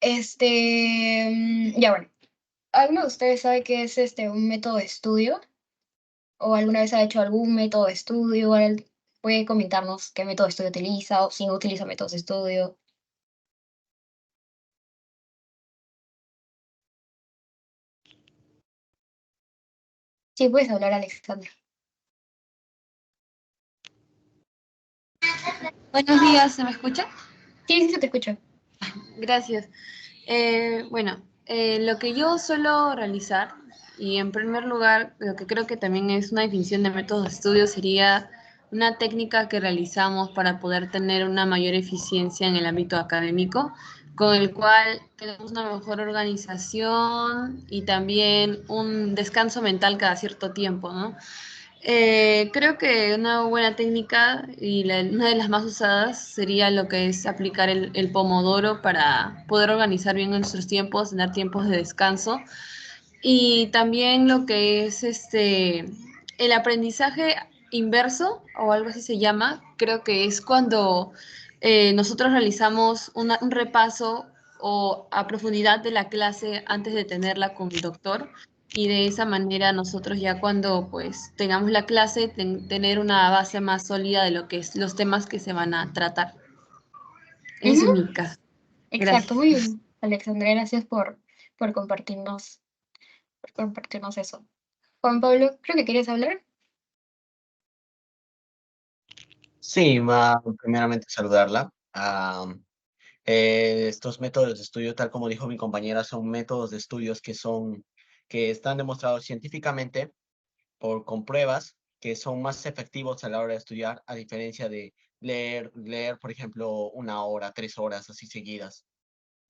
Ya bueno, ¿alguno de ustedes sabe qué es un método de estudio? ¿O alguna vez ha hecho algún método de estudio? ¿Puede comentarnos qué método de estudio utiliza o si no utiliza métodos de estudio? Sí, puedes hablar, Alexandra. Buenos días, ¿se me escucha? Sí, sí, se te escucha. Gracias. Lo que yo suelo realizar, y en primer lugar, lo que creo que también es una definición de método de estudio, sería una técnica que realizamos para poder tener una mayor eficiencia en el ámbito académico, con el cual tenemos una mejor organización y también un descanso mental cada cierto tiempo, ¿no? Creo que una buena técnica y una de las más usadas sería lo que es aplicar el pomodoro para poder organizar bien nuestros tiempos, tener tiempos de descanso y también lo que es el aprendizaje inverso o algo así se llama. Creo que es cuando nosotros realizamos un repaso o a profundidad de la clase antes de tenerla con el doctor y de esa manera nosotros ya cuando pues tengamos la clase tener una base más sólida de lo que es los temas que se van a tratar. Ujú, Ese es mi caso. exacto, Gracias. muy bien. Alexandra, gracias por compartirnos eso. Juan Pablo, creo que querías hablar. Sí, primeramente saludarla. Estos métodos de estudio, tal como dijo mi compañera, son métodos de estudios que están demostrados científicamente con pruebas que son más efectivos a la hora de estudiar, a diferencia de leer, por ejemplo, 1 hora, 3 horas así seguidas.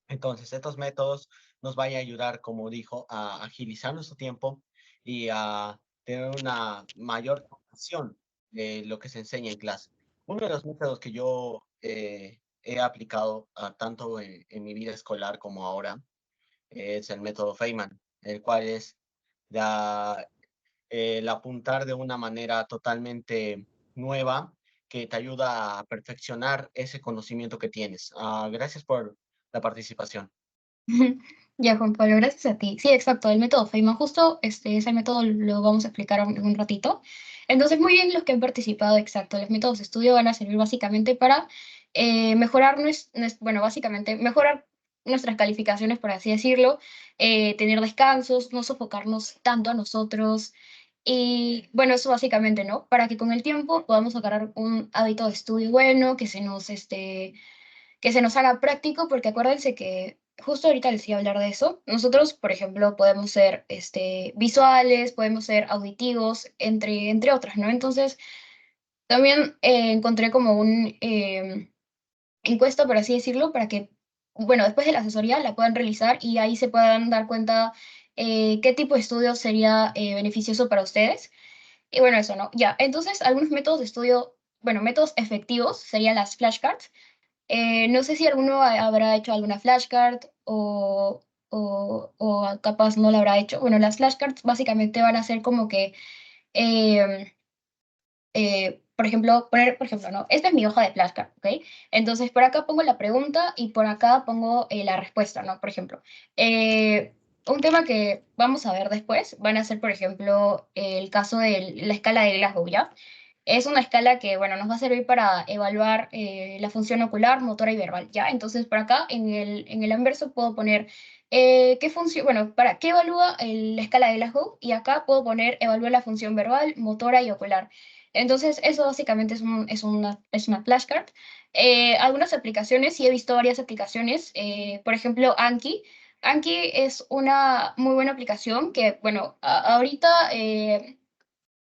Entonces, estos métodos nos van a ayudar, como dijo, a agilizar nuestro tiempo y a tener una mayor comprensión de lo que se enseña en clase. Uno de los métodos que yo he aplicado tanto en mi vida escolar como ahora es el método Feynman, el cual es la, el apuntar de una manera totalmente nueva que te ayuda a perfeccionar ese conocimiento que tienes. Gracias por la participación. Ya, Juan Pablo, gracias a ti. Sí, exacto, el método Feynman, justo ese método lo vamos a explicar en un ratito. Entonces, muy bien los que han participado, exacto. Los métodos de estudio van a servir básicamente para mejorar, bueno, básicamente mejorar nuestras calificaciones, por así decirlo, tener descansos, no sofocarnos tanto a nosotros. Y bueno, eso básicamente, ¿no? Para que con el tiempo podamos agarrar un hábito de estudio bueno, que se nos haga práctico, porque acuérdense que justo ahorita les iba a hablar de eso. Nosotros, por ejemplo, podemos ser visuales, podemos ser auditivos, entre otras, ¿no? Entonces, también encontré como un encuesta, por así decirlo, para que, bueno, después de la asesoría la puedan realizar y ahí se puedan dar cuenta qué tipo de estudio sería beneficioso para ustedes. Y bueno, eso, ¿no? Ya, entonces, algunos métodos de estudio, bueno, métodos efectivos serían las flashcards. No sé si alguno habrá hecho alguna flashcard o capaz no la habrá hecho. Bueno, las flashcards básicamente van a ser como que, em, por ejemplo, por ejemplo, ¿no? Esta es mi hoja de flashcard, ¿ok? Entonces, por acá pongo la pregunta y por acá pongo la respuesta, ¿no? Por ejemplo, un tema que vamos a ver después van a ser, por ejemplo, el caso de la escala de Glasgow, ¿ya? Es una escala que, bueno, nos va a servir para evaluar la función ocular, motora y verbal, ¿ya? Entonces, por acá, en el anverso, puedo poner qué función, bueno, para qué evalúa la escala de Glasgow, y acá puedo poner evalúa la función verbal, motora y ocular. Entonces, eso básicamente es una flashcard. Algunas aplicaciones, sí he visto varias aplicaciones, por ejemplo, Anki. Anki es una muy buena aplicación que, bueno, ahorita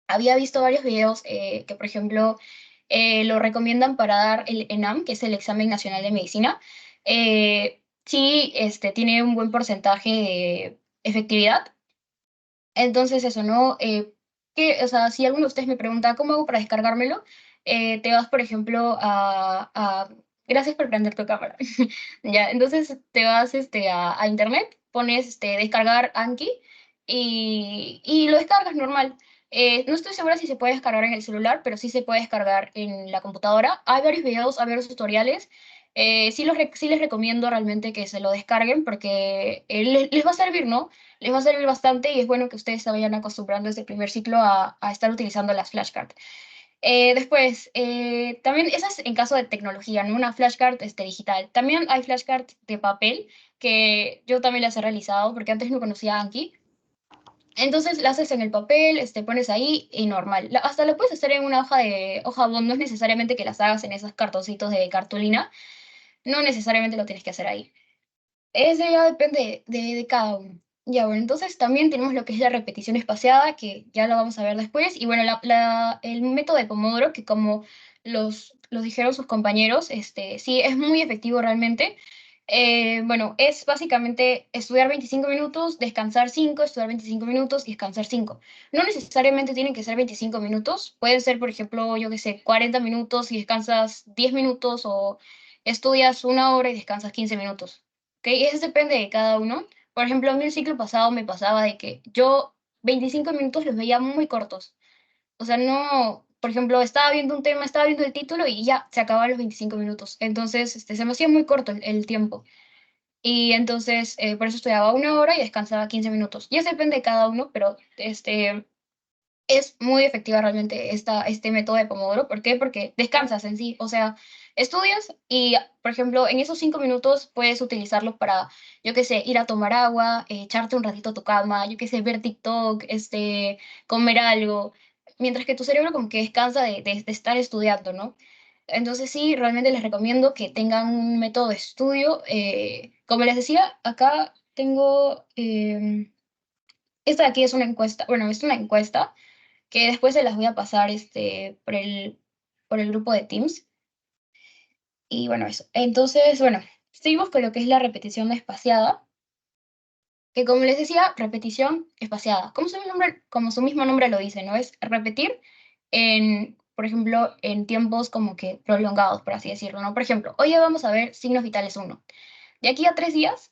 había visto varios videos que, por ejemplo, lo recomiendan para dar el ENAM, que es el Examen Nacional de Medicina. Sí, tiene un buen porcentaje de efectividad. Entonces, eso, ¿no? O sea, si alguno de ustedes me pregunta cómo hago para descargármelo, te vas, por ejemplo, Gracias por prender tu cámara. Ya, entonces te vas a internet, pones descargar Anki y lo descargas normal. No estoy segura si se puede descargar en el celular, pero sí se puede descargar en la computadora. Hay varios videos, hay varios tutoriales. Sí les recomiendo realmente que se lo descarguen porque les va a servir, ¿no? Les va a servir bastante y es bueno que ustedes se vayan acostumbrando desde el primer ciclo a estar utilizando las flashcards. Después, también, esa es en caso de tecnología, ¿no? Una flashcard digital. También hay flashcards de papel que yo también las he realizado porque antes no conocía Anki. Entonces la haces en el papel, pones ahí y normal. Hasta lo puedes hacer en una hoja bond, no es necesariamente que las hagas en esos cartoncitos de cartulina, no necesariamente lo tienes que hacer ahí. Eso ya depende de cada uno. Ya, bueno, entonces también tenemos lo que es la repetición espaciada, que ya lo vamos a ver después. Y bueno, el método de Pomodoro, que como los dijeron sus compañeros, sí, es muy efectivo realmente. Bueno, es básicamente estudiar 25 minutos, descansar 5, estudiar 25 minutos y descansar 5. No necesariamente tienen que ser 25 minutos, pueden ser, por ejemplo, yo qué sé, 40 minutos y descansas 10 minutos o estudias 1 hora y descansas 15 minutos. ¿Ok? Eso depende de cada uno. Por ejemplo, a mí el ciclo pasado me pasaba de que yo 25 minutos los veía muy cortos. O sea, no, por ejemplo, estaba viendo un tema, estaba viendo el título y ya se acababan los 25 minutos. Entonces, se me hacía muy corto el tiempo. Y entonces, por eso estudiaba 1 hora y descansaba 15 minutos. Y eso depende de cada uno, pero es muy efectiva realmente este método de Pomodoro. ¿Por qué? Porque descansas en sí, o sea, estudias y, por ejemplo, en esos 5 minutos puedes utilizarlos para, yo qué sé, ir a tomar agua, echarte un ratito a tu cama, yo qué sé, ver TikTok, comer algo, mientras que tu cerebro como que descansa de estar estudiando, ¿no? Entonces sí, realmente les recomiendo que tengan un método de estudio. Como les decía, acá tengo, esta de aquí es una encuesta, bueno, es una encuesta que después se las voy a pasar por el grupo de Teams. Y bueno, eso. Entonces, bueno, seguimos con lo que es la repetición espaciada, que como les decía, repetición espaciada. Como su mismo nombre lo dice, ¿no? Es repetir por ejemplo, en tiempos como que prolongados, por así decirlo, ¿no? Por ejemplo, hoy ya vamos a ver signos vitales uno. De aquí a 3 días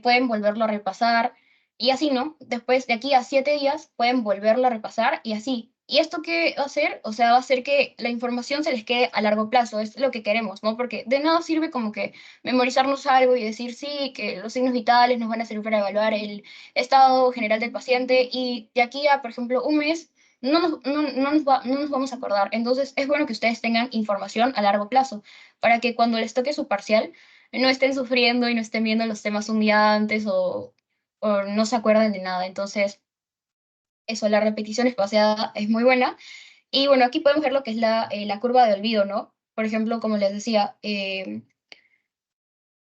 pueden volverlo a repasar y así, ¿no? Después, de aquí a 7 días pueden volverlo a repasar y así. ¿Y esto qué va a hacer? O sea, va a hacer que la información se les quede a largo plazo, es lo que queremos, ¿no? Porque de nada sirve como que memorizarnos algo y decir, sí, que los signos vitales nos van a servir para evaluar el estado general del paciente y de aquí a, por ejemplo, un mes no nos vamos a acordar. Entonces, es bueno que ustedes tengan información a largo plazo para que cuando les toque su parcial, no estén sufriendo y no estén viendo los temas un día antes o no se acuerden de nada. Entonces, eso, la repetición espaciada es muy buena. Y bueno, aquí podemos ver lo que es la curva de olvido, ¿no? Por ejemplo, como les decía,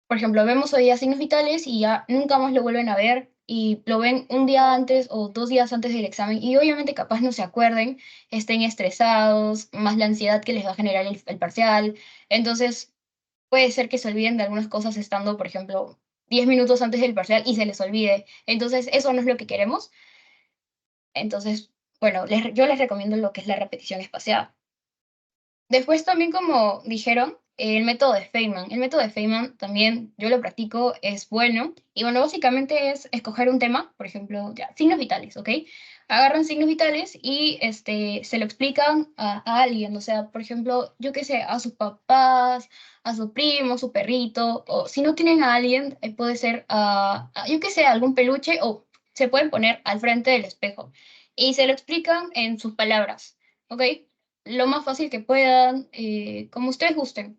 por ejemplo, vemos hoy día signos vitales y ya nunca más lo vuelven a ver y lo ven un día antes o 2 días antes del examen y obviamente capaz no se acuerden, estén estresados, más la ansiedad que les va a generar el parcial. Entonces, puede ser que se olviden de algunas cosas estando, por ejemplo, 10 minutos antes del parcial y se les olvide. Entonces, eso no es lo que queremos. Entonces, bueno, yo les recomiendo lo que es la repetición espaciada. Después también, como dijeron, el método de Feynman. El método de Feynman también yo lo practico, es bueno. Y bueno, básicamente es escoger un tema, por ejemplo, ya, signos vitales, ¿ok? Agarran signos vitales y se lo explican a alguien. O sea, por ejemplo, yo qué sé, a sus papás, a su primo, su perrito. O si no tienen a alguien, puede ser yo qué sé, algún peluche o se pueden poner al frente del espejo. Y se lo explican en sus palabras, ¿ok? Lo más fácil que puedan, como ustedes gusten.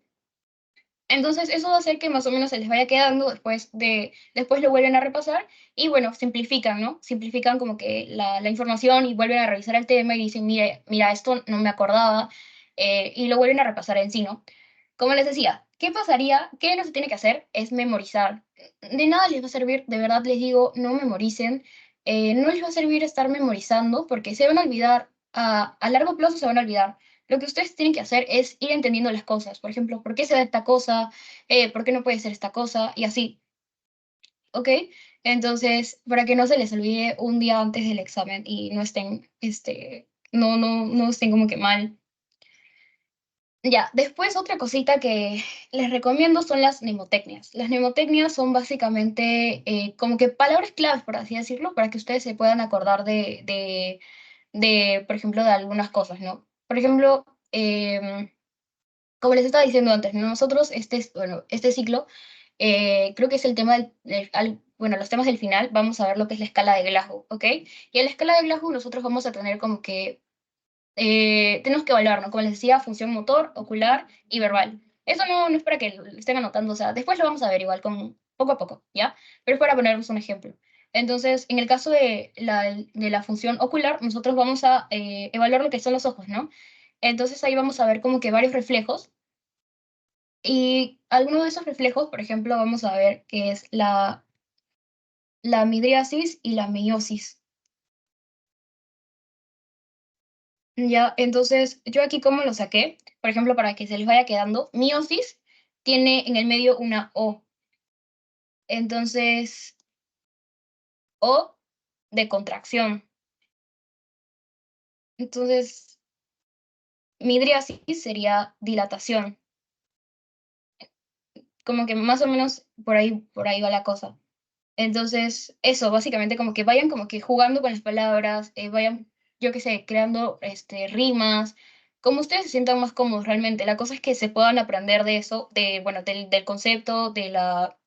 Entonces, eso va a hacer que más o menos se les vaya quedando después lo vuelven a repasar y bueno, simplifican, ¿no? Simplifican como que la información y vuelven a revisar el tema y dicen, mira, esto no me acordaba, y lo vuelven a repasar en sí, ¿no? Como les decía, ¿qué pasaría? ¿Qué no se tiene que hacer? Es memorizar. De nada les va a servir, de verdad les digo, no memoricen. No les va a servir estar memorizando porque se van a olvidar, a largo plazo se van a olvidar. Lo que ustedes tienen que hacer es ir entendiendo las cosas. Por ejemplo, ¿por qué se da esta cosa? ¿Por qué no puede ser esta cosa? Y así, ¿ok? Entonces, para que no se les olvide un día antes del examen y no estén, no estén como que mal. Ya, después otra cosita que les recomiendo son las mnemotecnias. Las mnemotecnias son básicamente como que palabras claves, por así decirlo, para que ustedes se puedan acordar por ejemplo, de algunas cosas, ¿no? Por ejemplo, como les estaba diciendo antes, ¿no? Nosotros, este ciclo, creo que es el tema bueno, los temas del final, vamos a ver lo que es la escala de Glasgow, ¿ok? Y en la escala de Glasgow nosotros vamos a tener como que, tenemos que evaluar, ¿no? Como les decía, función motor, ocular y verbal. Eso no es para que lo estén anotando, o sea, después lo vamos a ver igual, con, poco a poco, ¿ya? Pero es para ponernos un ejemplo. Entonces, en el caso de la función ocular, nosotros vamos a evaluar lo que son los ojos, ¿no? Entonces ahí vamos a ver como que varios reflejos y algunos de esos reflejos, por ejemplo, vamos a ver que es la midriasis y la meiosis. Ya, entonces, yo aquí cómo lo saqué, por ejemplo, para que se les vaya quedando, miosis tiene en el medio una O. Entonces, O de contracción. Entonces, midriasis sería dilatación. Como que más o menos por ahí va la cosa. Entonces, eso, básicamente como que vayan como que jugando con las palabras, vayan, yo qué sé, creando rimas, como ustedes se sientan más cómodos realmente. La cosa es que se puedan aprender de eso, bueno, del concepto, de la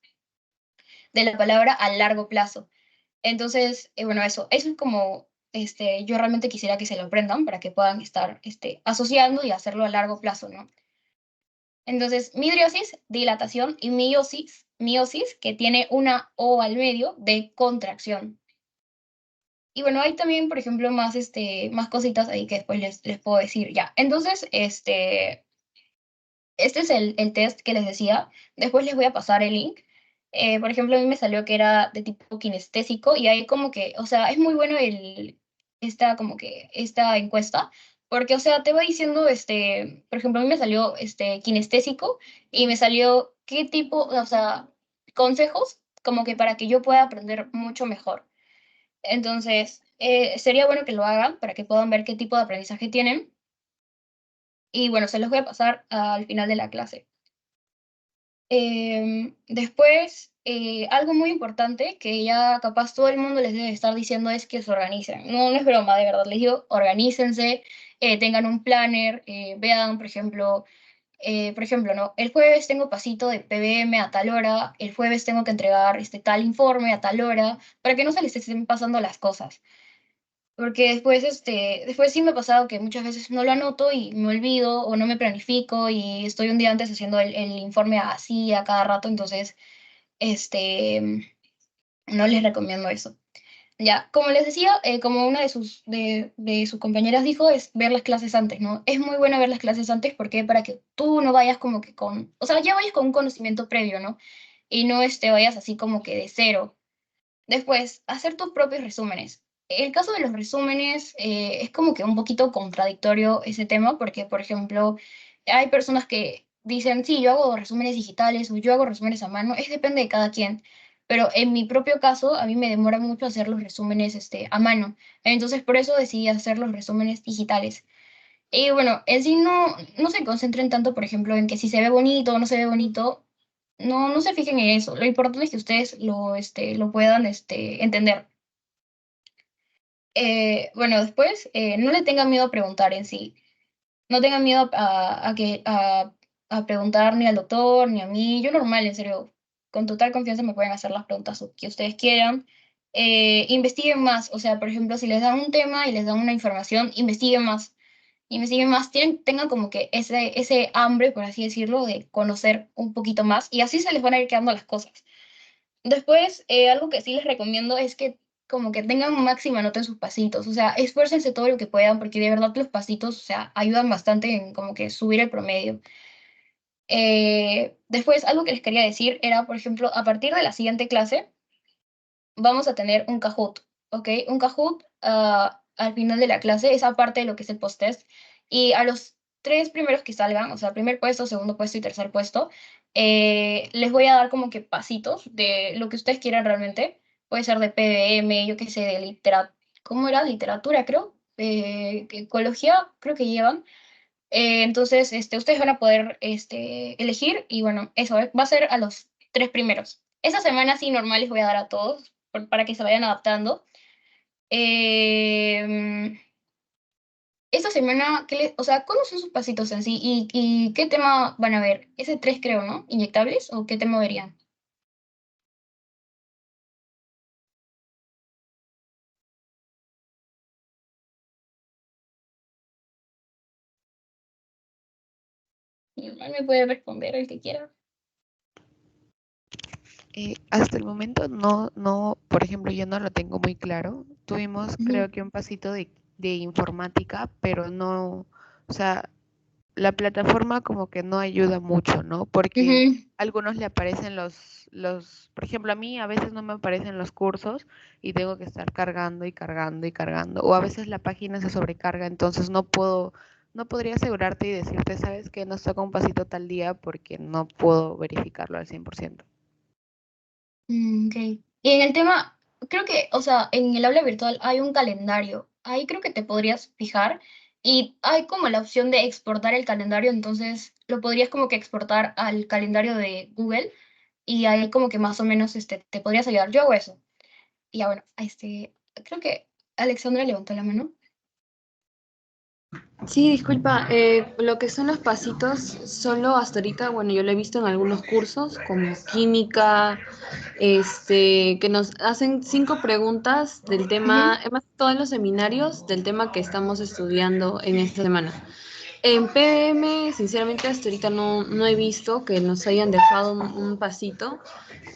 palabra a largo plazo. Entonces, bueno, eso es como, yo realmente quisiera que se lo aprendan para que puedan estar asociando y hacerlo a largo plazo, ¿no? Entonces, midriosis, dilatación, y meiosis, que tiene una O al medio de contracción. Y bueno, hay también, por ejemplo, más cositas ahí que después les puedo decir ya. Entonces, este es el test que les decía. Después les voy a pasar el link. Por ejemplo, a mí me salió que era de tipo kinestésico y ahí como que, o sea, es muy bueno como que esta encuesta, porque, o sea, te va diciendo, por ejemplo, a mí me salió kinestésico y me salió qué tipo, o sea, consejos como que para que yo pueda aprender mucho mejor. Entonces, sería bueno que lo hagan para que puedan ver qué tipo de aprendizaje tienen. Y bueno, se los voy a pasar al final de la clase. Después, algo muy importante que ya capaz todo el mundo les debe estar diciendo es que se organicen. No es broma, de verdad, les digo, organícense, tengan un planner, vean, por ejemplo, ¿no? El jueves tengo pasito de PBM a tal hora, el jueves tengo que entregar tal informe a tal hora, para que no se les estén pasando las cosas. Porque después sí me ha pasado que muchas veces no lo anoto y me olvido o no me planifico y estoy un día antes haciendo el informe así a cada rato, entonces, no les recomiendo eso. Ya, como les decía, como una de sus compañeras dijo, es ver las clases antes, ¿no? Es muy bueno ver las clases antes porque para que tú no vayas como que o sea, ya vayas con un conocimiento previo, ¿no? Y no vayas así como que de cero. Después, hacer tus propios resúmenes. El caso de los resúmenes es como que un poquito contradictorio ese tema, porque, por ejemplo, hay personas que dicen, sí, yo hago resúmenes digitales o yo hago resúmenes a mano, es depende de cada quien. Pero en mi propio caso, a mí me demora mucho hacer los resúmenes a mano. Entonces, por eso decidí hacer los resúmenes digitales. Y bueno, en sí no se concentren tanto, por ejemplo, en que si se ve bonito o no se ve bonito, no se fijen en eso. Lo importante es que ustedes lo puedan entender. Bueno, después, no le tengan miedo a preguntar en sí. No tengan miedo a preguntar ni al doctor ni a mí. Yo normal, en serio, con total confianza me pueden hacer las preguntas que ustedes quieran. Investiguen más. O sea, por ejemplo, si les dan un tema y les dan una información, investiguen más. Investiguen más, tengan como que ese hambre, por así decirlo, de conocer un poquito más y así se les van a ir quedando las cosas. Después, algo que sí les recomiendo es que como que tengan máxima nota en sus pasitos, o sea, esfuércense todo lo que puedan porque de verdad los pasitos, o sea, ayudan bastante en como que subir el promedio. Después, algo que les quería decir era, por ejemplo, a partir de la siguiente clase, vamos a tener un Kahoot, ¿ok? Un Kahoot al final de la clase es aparte de lo que es el post-test. Y a los tres primeros que salgan, o sea, primer puesto, segundo puesto y tercer puesto, les voy a dar como que pasitos de lo que ustedes quieran realmente. Puede ser de PBM, yo qué sé, de literatura, ¿cómo era? Literatura, creo. Ecología, creo que llevan. Entonces, ustedes van a poder elegir y bueno, eso va a ser a los tres primeros. Esa semana sí normal les voy a dar a todos para que se vayan adaptando. Em, esta semana, o sea, ¿cuándo son sus pasitos en sí? ¿Y qué tema van a ver? Ese 3 creo, ¿no? ¿Inyectables o qué tema verían? Igual me puede responder el que quiera. Hasta el momento no, por ejemplo, yo no lo tengo muy claro. Tuvimos, Ujú, creo que un pasito de informática, pero no, o sea, la plataforma como que no ayuda mucho, ¿no? Porque ujú. a algunos le aparecen por ejemplo, a mí a veces no me aparecen los cursos y tengo que estar cargando y cargando y cargando. O a veces la página se sobrecarga, entonces no podría asegurarte y decirte, sabes que nos toca un pasito tal día porque no puedo verificarlo al 100%. Ok. Y en el tema, creo que, o sea, en el aula virtual hay un calendario. Ahí creo que te podrías fijar y hay como la opción de exportar el calendario, entonces lo podrías como que exportar al calendario de Google y ahí como que más o menos te podrías ayudar. Yo hago eso. Y ya bueno, creo que Alexandra levantó la mano. Sí, disculpa, lo que son los pasitos, solo hasta ahorita, bueno, yo lo he visto en algunos cursos como química, que nos hacen 5 preguntas del tema, Ujú. además todos los seminarios del tema que estamos estudiando en esta semana. En PM, sinceramente, hasta ahorita no he visto que nos hayan dejado un pasito.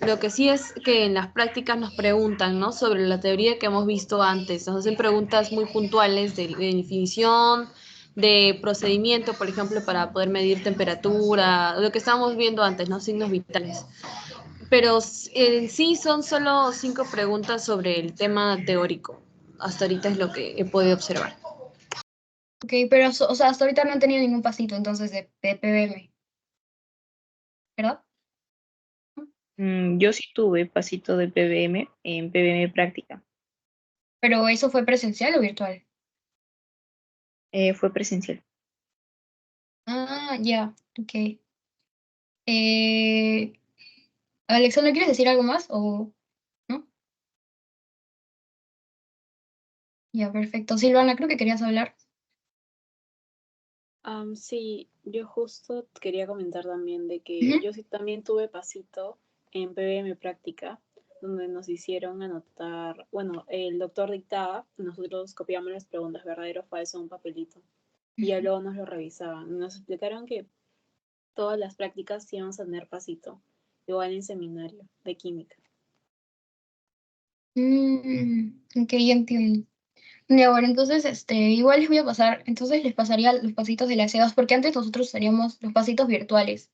Lo que sí es que en las prácticas nos preguntan, ¿no? Sobre la teoría que hemos visto antes. Nos hacen preguntas muy puntuales de definición, de procedimiento, por ejemplo, para poder medir temperatura, lo que estábamos viendo antes, ¿no? Signos vitales. Pero en sí son solo 5 preguntas sobre el tema teórico. Hasta ahorita es lo que he podido observar. Ok, pero, o sea, hasta ahorita no han tenido ningún pasito entonces de PBM, ¿verdad? Yo sí tuve pasito de PBM en PBM práctica. Pero eso fue presencial o virtual. Fue presencial. Ah, ya, ok. Eh, Alexandra, ¿quieres decir algo más o no? Ya, perfecto. Silvana, creo que querías hablar. Sí, yo justo quería comentar también de que Ujú, yo sí también tuve pasito en PBM práctica, donde nos hicieron anotar, bueno, el doctor dictaba, nosotros copiamos las preguntas verdadero o falso en un papelito y ya ujú. luego nos lo revisaban. Y nos explicaron que todas las prácticas íbamos a tener pasito, igual en seminario de química. Ok, ya entiendo. Ya, bueno, entonces, igual les voy a pasar, entonces les pasaría los pasitos de las EDAS, porque antes nosotros haríamos los pasitos virtuales.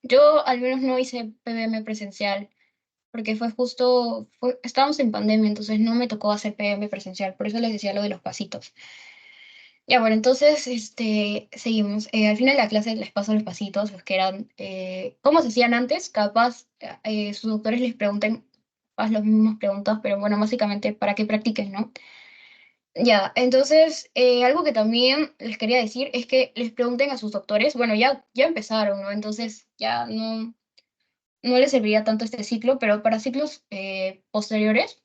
Yo al menos no hice PBM presencial, porque estábamos en pandemia, entonces no me tocó hacer PBM presencial, por eso les decía lo de los pasitos. Ya, bueno, entonces, seguimos. Al final de la clase les paso los pasitos, los que eran, ¿cómo se hacían antes? Capaz sus doctores les pregunten las mismas preguntas, pero bueno, básicamente para que practiquen, ¿no? Ya, entonces, algo que también les quería decir es que les pregunten a sus doctores, bueno, ya empezaron, ¿no? Entonces ya no les serviría tanto este ciclo, pero para ciclos posteriores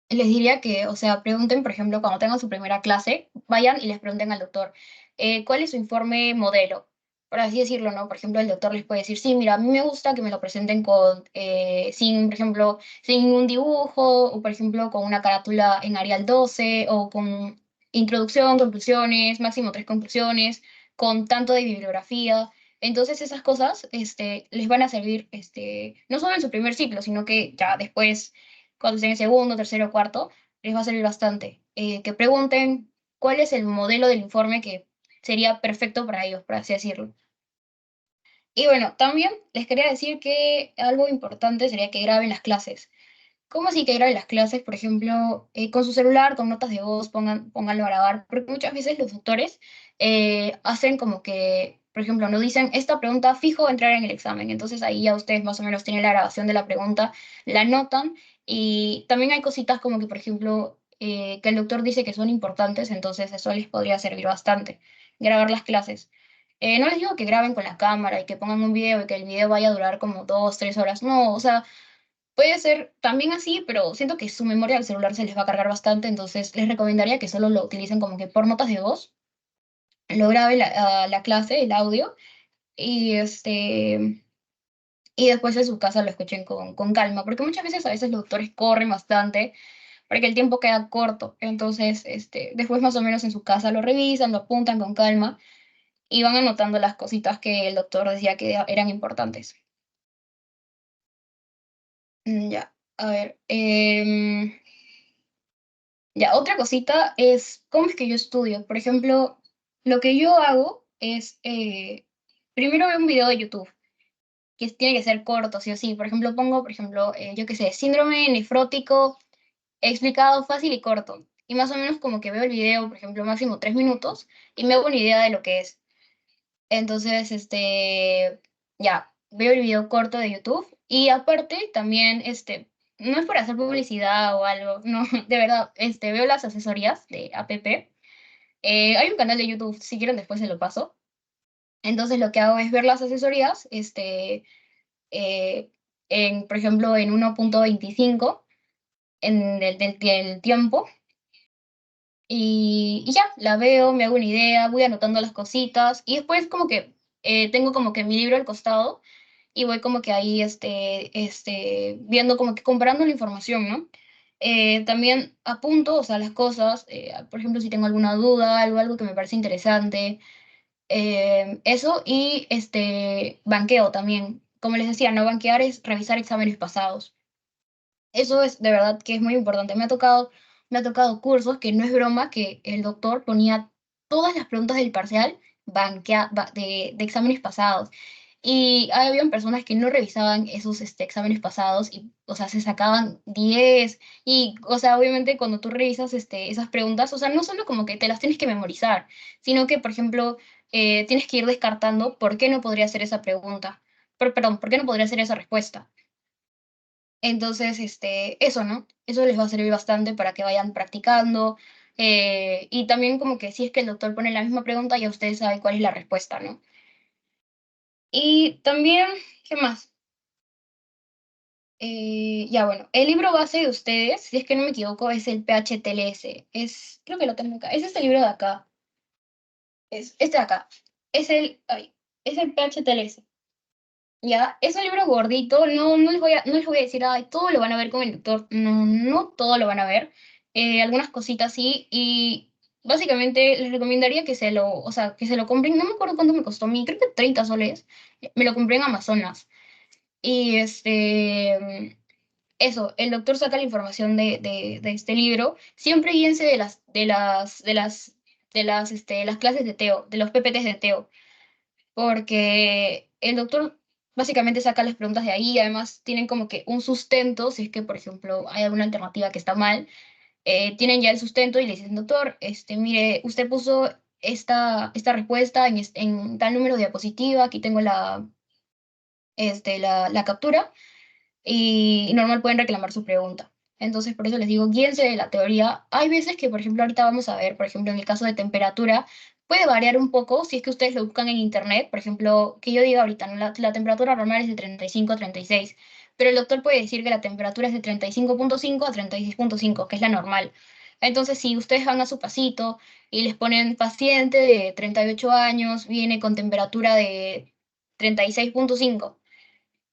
les diría que, o sea, pregunten, por ejemplo, cuando tengan su primera clase, vayan y les pregunten al doctor, ¿cuál es su informe modelo? Por así decirlo, ¿no? Por ejemplo, el doctor les puede decir, sí, mira, a mí me gusta que me lo presenten sin, por ejemplo, sin un dibujo, o por ejemplo, con una carátula en Arial 12, o con introducción, conclusiones, máximo 3 conclusiones, con tanto de bibliografía. Entonces, esas cosas, les van a servir, no solo en su primer ciclo, sino que ya después cuando estén en segundo, tercero, cuarto, les va a servir bastante. Que pregunten cuál es el modelo del informe que sería perfecto para ellos, por así decirlo. Y bueno, también les quería decir que algo importante sería que graben las clases. ¿Cómo así que graben las clases? Por ejemplo, con su celular, con notas de voz, pónganlo a grabar, porque muchas veces los doctores hacen como que, por ejemplo, nos dicen, esta pregunta fijo va a entrar en el examen, entonces ahí ya ustedes más o menos tienen la grabación de la pregunta, la anotan, y también hay cositas como que, por ejemplo, que el doctor dice que son importantes, entonces eso les podría servir bastante, grabar las clases. No les digo que graben con la cámara y que pongan un video y que el video vaya a durar como 2, 3 horas, no, o sea puede ser también así, pero siento que su memoria del celular se les va a cargar bastante, entonces les recomendaría que solo lo utilicen como que por notas de voz, lo grabe la clase, el audio, y y después en su casa lo escuchen con calma, porque muchas veces los doctores corren bastante, porque el tiempo queda corto, entonces después más o menos en su casa lo revisan, lo apuntan con calma y van anotando las cositas que el doctor decía que eran importantes. Ya, a ver. Ya, otra cosita es cómo es que yo estudio. Por ejemplo, lo que yo hago es, primero veo un video de YouTube, que tiene que ser corto, sí o sí. Por ejemplo, pongo, por ejemplo, yo qué sé, síndrome nefrótico explicado fácil y corto. Y más o menos como que veo el video, por ejemplo, máximo 3 minutos, y me hago una idea de lo que es. Entonces, ya, veo el video corto de YouTube y aparte también, no es por hacer publicidad o algo, no, de verdad, veo las asesorías de APP. Hay un canal de YouTube, si quieren después se lo paso. Entonces lo que hago es ver las asesorías, eh, por ejemplo, en 1.25 en del tiempo. Y ya, la veo, me hago una idea, voy anotando las cositas y después como que tengo como que mi libro al costado y voy como que ahí viendo como que comparando la información, ¿no? También apunto, o sea, las cosas, por ejemplo, si tengo alguna duda, algo que me parece interesante, eso y banqueo también. Como les decía, no banquear es revisar exámenes pasados. Eso es de verdad que es muy importante. Me ha tocado cursos que no es broma, que el doctor ponía todas las preguntas del parcial de exámenes pasados. Y habían personas que no revisaban esos exámenes pasados y, o sea, se sacaban 10. Y, o sea, obviamente cuando tú revisas esas preguntas, o sea, no solo como que te las tienes que memorizar, sino que, por ejemplo, tienes que ir descartando por qué no podría ser esa pregunta. Perdón, por qué no podría ser esa respuesta. Entonces, eso, ¿no? Eso les va a servir bastante para que vayan practicando. Y también como que si es que el doctor pone la misma pregunta, ya ustedes saben cuál es la respuesta, ¿no? Y también, ¿qué más? Ya bueno, el libro base de ustedes, si es que no me equivoco, es el PHTLS. Creo que lo tengo acá. Es este libro de acá. Es este de acá. Es el PHTLS. Ya, es un libro gordito, no les voy a decir, ay, todo lo van a ver con el doctor. No, no todo lo van a ver. Algunas cositas sí, y básicamente les recomendaría o sea, que se lo compren. No me acuerdo cuánto me costó a mí, creo que 30 soles. Me lo compré en Amazonas. Y eso, el doctor saca la información de este libro. Siempre guíense de las clases de Teo, de los PPTs de Teo porque el doctor básicamente saca las preguntas de ahí, y además tienen como que un sustento, si es que, por ejemplo, hay alguna alternativa que está mal, tienen ya el sustento y le dicen, doctor, mire, usted puso esta respuesta en tal número de diapositiva, aquí tengo la captura, y normal pueden reclamar su pregunta. Entonces, por eso les digo, guíense de la teoría. Hay veces que, por ejemplo, ahorita vamos a ver, por ejemplo, en el caso de temperatura, puede variar un poco si es que ustedes lo buscan en internet. Por ejemplo, que yo diga ahorita, ¿no? La temperatura normal es de 35 a 36, pero el doctor puede decir que la temperatura es de 35.5 a 36.5, que es la normal. Entonces, si ustedes van a su pasito y les ponen paciente de 38 años, viene con temperatura de 36.5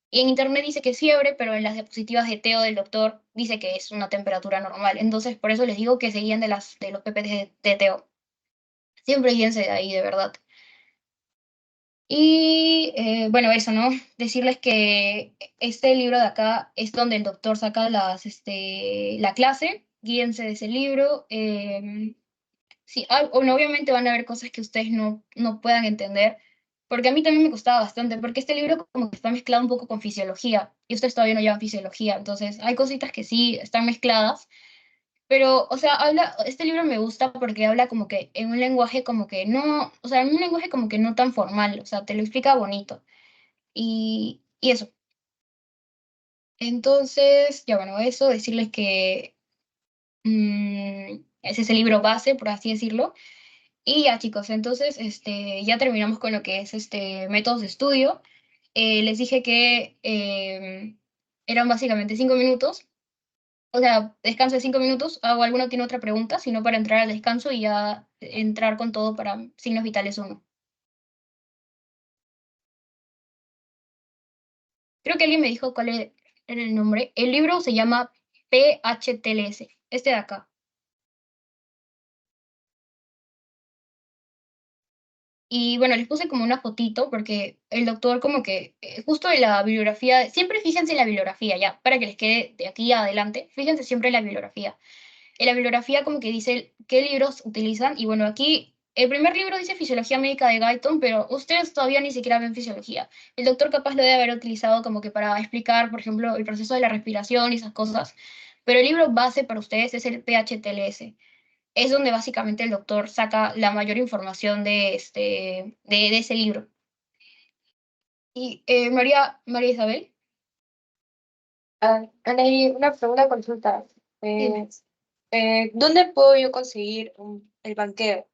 y en internet dice que es fiebre, pero en las diapositivas de Teo del doctor dice que es una temperatura normal. Entonces, por eso les digo que se guíen de los PPTs de Teo. Siempre guíense de ahí, de verdad. Y bueno, eso, ¿no? Decirles que este libro de acá es donde el doctor saca la clase. Guíense de ese libro. Sí, bueno, obviamente van a haber cosas que ustedes no puedan entender, porque a mí también me costaba bastante, porque este libro como que está mezclado un poco con fisiología, y ustedes todavía no llevan fisiología, entonces hay cositas que sí están mezcladas, pero, o sea, este libro me gusta porque habla como que en un lenguaje como que no, o sea, en un lenguaje como que no tan formal, o sea, te lo explica bonito, y eso. Entonces, ya bueno, eso, decirles que ese es el libro base, por así decirlo. Y ya, chicos, entonces ya terminamos con lo que es métodos de estudio. Les dije que eran básicamente 5 minutos, o sea, descanso de 5 minutos, hago alguno tiene otra pregunta, sino para entrar al descanso y ya entrar con todo para signos vitales 1. Creo que alguien me dijo cuál era el nombre. El libro se llama PHTLS, este de acá. Y bueno, les puse como una fotito porque el doctor como que justo en la bibliografía, siempre fíjense en la bibliografía, ya, para que les quede de aquí adelante, fíjense siempre en la bibliografía. En la bibliografía como que dice qué libros utilizan y bueno, aquí el primer libro dice Fisiología Médica de Guyton, pero ustedes todavía ni siquiera ven fisiología. El doctor capaz lo debe haber utilizado como que para explicar, por ejemplo, el proceso de la respiración y esas cosas, pero el libro base para ustedes es el PHTLS. Es donde básicamente el doctor saca la mayor información de ese libro. Y María Isabel. Anaí, una pregunta consulta. Dime. ¿Dónde puedo yo conseguir el banqueo?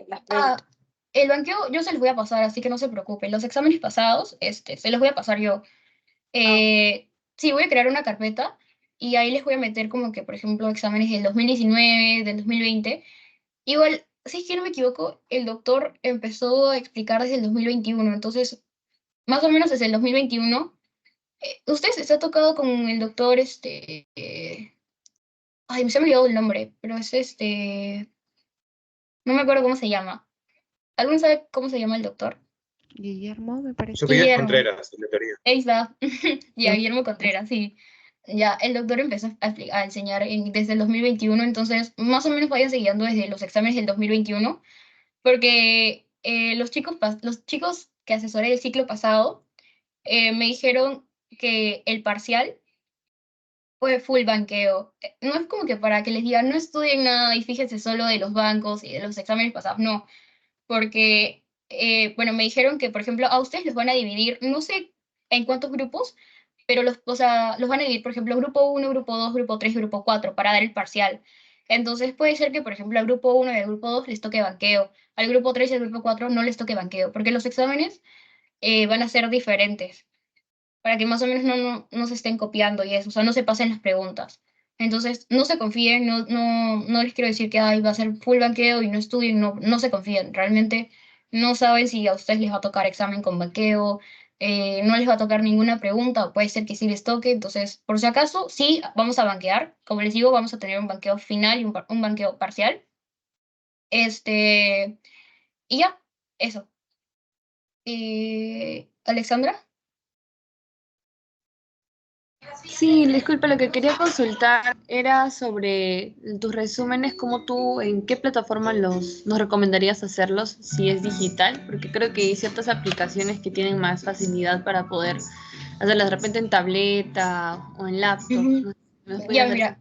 Las preguntas. El banqueo yo se los voy a pasar, así que no se preocupen. Los exámenes pasados, se los voy a pasar yo. Sí, voy a crear una carpeta y ahí les voy a meter como que, por ejemplo, exámenes del 2019, del 2020. Igual, si es que no me equivoco, el doctor empezó a explicar desde el 2021, entonces, más o menos desde el 2021. ¿Usted se ha tocado con el doctor, ay, se me ha olvidado el nombre, pero es no me acuerdo cómo se llama. ¿Alguien sabe cómo se llama el doctor? Guillermo, me parece. Sofía Guillermo. Contreras, de teoría. Ahí está. Ya, Guillermo Contreras, sí. Ya, el doctor empezó a enseñar desde el 2021, entonces más o menos vayan siguiendo desde los exámenes del 2021, porque los chicos que asesoré el ciclo pasado me dijeron que el parcial fue full banqueo. No es como que para que les digan, no estudien nada y fíjense solo de los bancos y de los exámenes pasados, no, porque, bueno, me dijeron que, por ejemplo, a ustedes los van a dividir, no sé en cuántos grupos, pero o sea, los van a dividir, por ejemplo, grupo 1, grupo 2, grupo 3, grupo 4 para dar el parcial. Entonces puede ser que, por ejemplo, al grupo 1 y al grupo 2 les toque banqueo, al grupo 3 y al grupo 4 no les toque banqueo, porque los exámenes van a ser diferentes para que más o menos no se estén copiando y eso, o sea, no se pasen las preguntas. Entonces, no se confíen, no les quiero decir que ay, va a ser full banqueo y no estudien, no se confíen, realmente no saben si a ustedes les va a tocar examen con banqueo, no les va a tocar ninguna pregunta, o puede ser que sí les toque, entonces, por si acaso, sí, vamos a banquear, como les digo, vamos a tener un banqueo final y un banqueo parcial, y ya, eso. Alexandra. Sí, disculpa, lo que quería consultar era sobre tus resúmenes, cómo tú, en qué plataforma nos recomendarías hacerlos, si es digital, porque creo que hay ciertas aplicaciones que tienen más facilidad para poder hacerlas de repente en tableta o en laptop. Ujú. ¿No? ¿Me Ya, podrías dar- mira,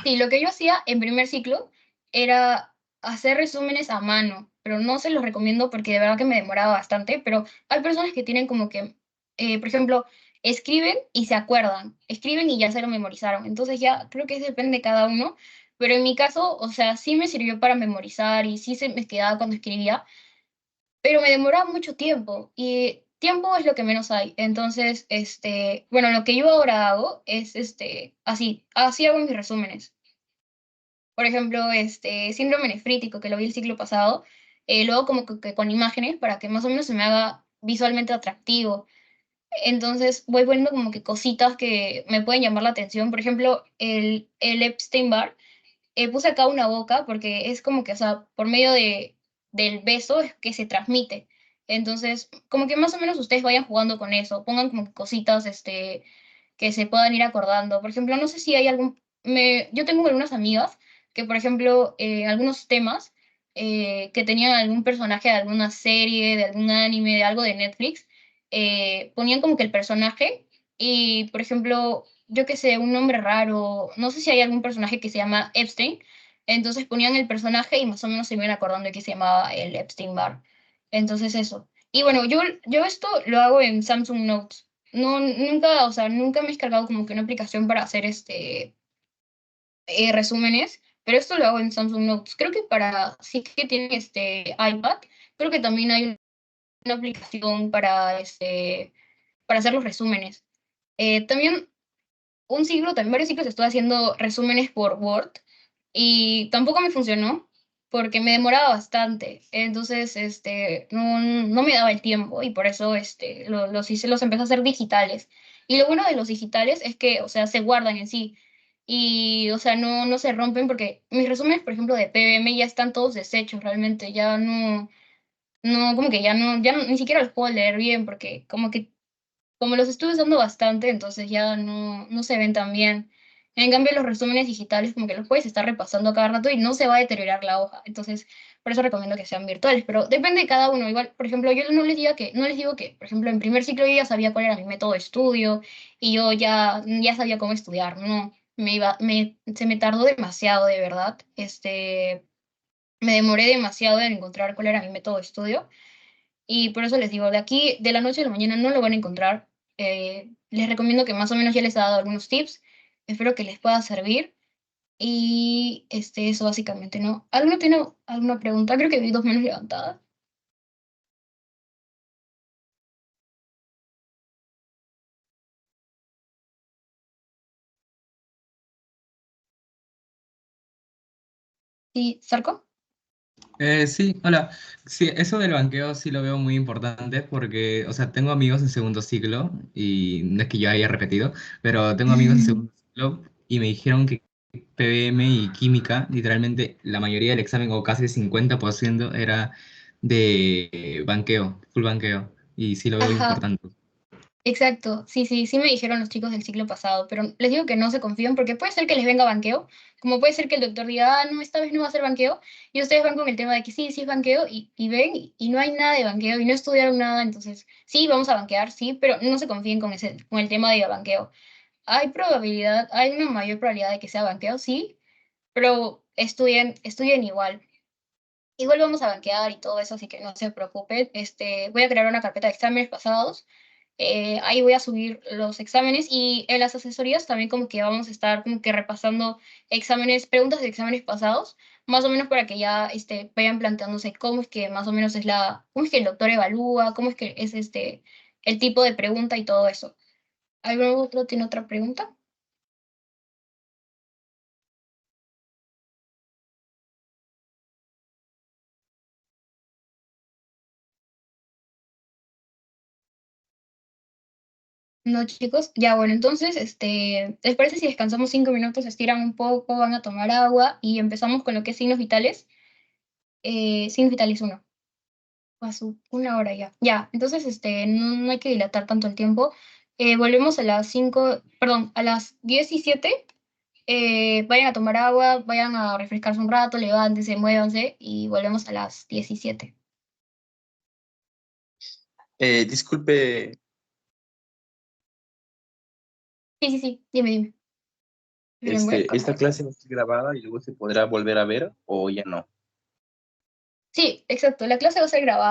sí, lo que yo hacía en primer ciclo era hacer resúmenes a mano, pero no se los recomiendo porque de verdad que me demoraba bastante, pero hay personas que tienen como que, por ejemplo, escriben y se acuerdan, escriben y ya se lo memorizaron, entonces ya creo que eso depende de cada uno, pero en mi caso, o sea, sí me sirvió para memorizar y sí se me quedaba cuando escribía, pero me demoraba mucho tiempo y tiempo es lo que menos hay. Entonces, bueno, lo que yo ahora hago es, así hago mis resúmenes. Por ejemplo, síndrome nefrítico, que lo vi el ciclo pasado, luego como que con imágenes para que más o menos se me haga visualmente atractivo. Entonces voy poniendo como que cositas que me pueden llamar la atención. Por ejemplo, el Epstein-Barr, puse acá una boca porque es como que, o sea, por medio del beso es que se transmite. Entonces, como que más o menos ustedes vayan jugando con eso, pongan como que cositas, que se puedan ir acordando. Por ejemplo, no sé si hay yo tengo algunas amigas que, por ejemplo, algunos temas que tenían algún personaje de alguna serie, de algún anime, de algo de Netflix, ponían como que el personaje y, por ejemplo, yo qué sé, un nombre raro, no sé si hay algún personaje que se llama Epstein, entonces ponían el personaje y más o menos se iban acordando de que se llamaba el Epstein Bar. Entonces eso. Y bueno, yo esto lo hago en Samsung Notes. No, nunca, o sea, nunca me he descargado como que una aplicación para hacer resúmenes, pero esto lo hago en Samsung Notes. Creo que sí que tiene este iPad, creo que también hay una aplicación para hacer los resúmenes. También un ciclo, también varios ciclos estuve haciendo resúmenes por Word y tampoco me funcionó porque me demoraba bastante. Entonces, no me daba el tiempo y por eso los empecé a hacer digitales. Y lo bueno de los digitales es que, o sea, se guardan en sí. Y, o sea, no se rompen porque mis resúmenes, por ejemplo, de PBM ya están todos deshechos realmente. Ya no, como que ni siquiera los puedo leer bien porque como los estuve usando bastante, entonces ya no se ven tan bien. En cambio, los resúmenes digitales como que los puedes estar repasando a cada rato y no se va a deteriorar la hoja. Entonces, por eso recomiendo que sean virtuales, pero depende de cada uno. Igual, por ejemplo, yo no les digo que, por ejemplo, en primer ciclo yo ya sabía cuál era mi método de estudio y yo ya sabía cómo estudiar, no. Se me tardó demasiado, de verdad. Me demoré demasiado en encontrar cuál era mi método de estudio. Y por eso les digo, de aquí, de la noche a la mañana no lo van a encontrar. Les recomiendo que más o menos ya les he dado algunos tips. Espero que les pueda servir. Y eso básicamente, ¿no? ¿Alguno tiene alguna pregunta? Creo que vi dos manos levantadas. ¿Sí, Sarco? Sí, hola. Sí, eso del banqueo sí lo veo muy importante porque, o sea, tengo amigos en segundo ciclo y no es que yo haya repetido, pero tengo amigos en segundo ciclo y me dijeron que PBM y química, literalmente la mayoría del examen o casi el 50% era de banqueo, full banqueo, y sí lo veo Ajá. importante. Exacto, sí me dijeron los chicos del ciclo pasado, pero les digo que no se confíen porque puede ser que les venga banqueo, como puede ser que el doctor diga, no, esta vez no va a ser banqueo, y ustedes van con el tema de que sí es banqueo, y ven, y no hay nada de banqueo, y no estudiaron nada, entonces sí, vamos a banquear, sí, pero no se confíen con el tema de banqueo. Hay una mayor probabilidad de que sea banqueo, sí, pero estudien igual. Igual vamos a banquear y todo eso, así que no se preocupen. Voy a crear una carpeta de exámenes pasados. Ahí voy a subir los exámenes y en las asesorías también como que vamos a estar como que repasando preguntas de exámenes pasados, más o menos para que ya vayan planteándose cómo es que más o menos cómo es que el doctor evalúa, cómo es que es el tipo de pregunta y todo eso. ¿Algún otro tiene otra pregunta? No, chicos. Ya, bueno, entonces, ¿les parece si descansamos 5 minutos, estiran un poco, van a tomar agua y empezamos con lo que es signos vitales? Signos vitales uno. A su 1 hora ya. Ya, entonces, no hay que dilatar tanto el tiempo. Volvemos a las 5, perdón, a las 17. Vayan a tomar agua, vayan a refrescarse un rato, levántense, muévanse y volvemos a las 17. Disculpe, Sí, dime. Esperen, voy a ¿esta cambiar. clase va a ser grabada y luego se podrá volver a ver o ya no? Sí, exacto, la clase va a ser grabada.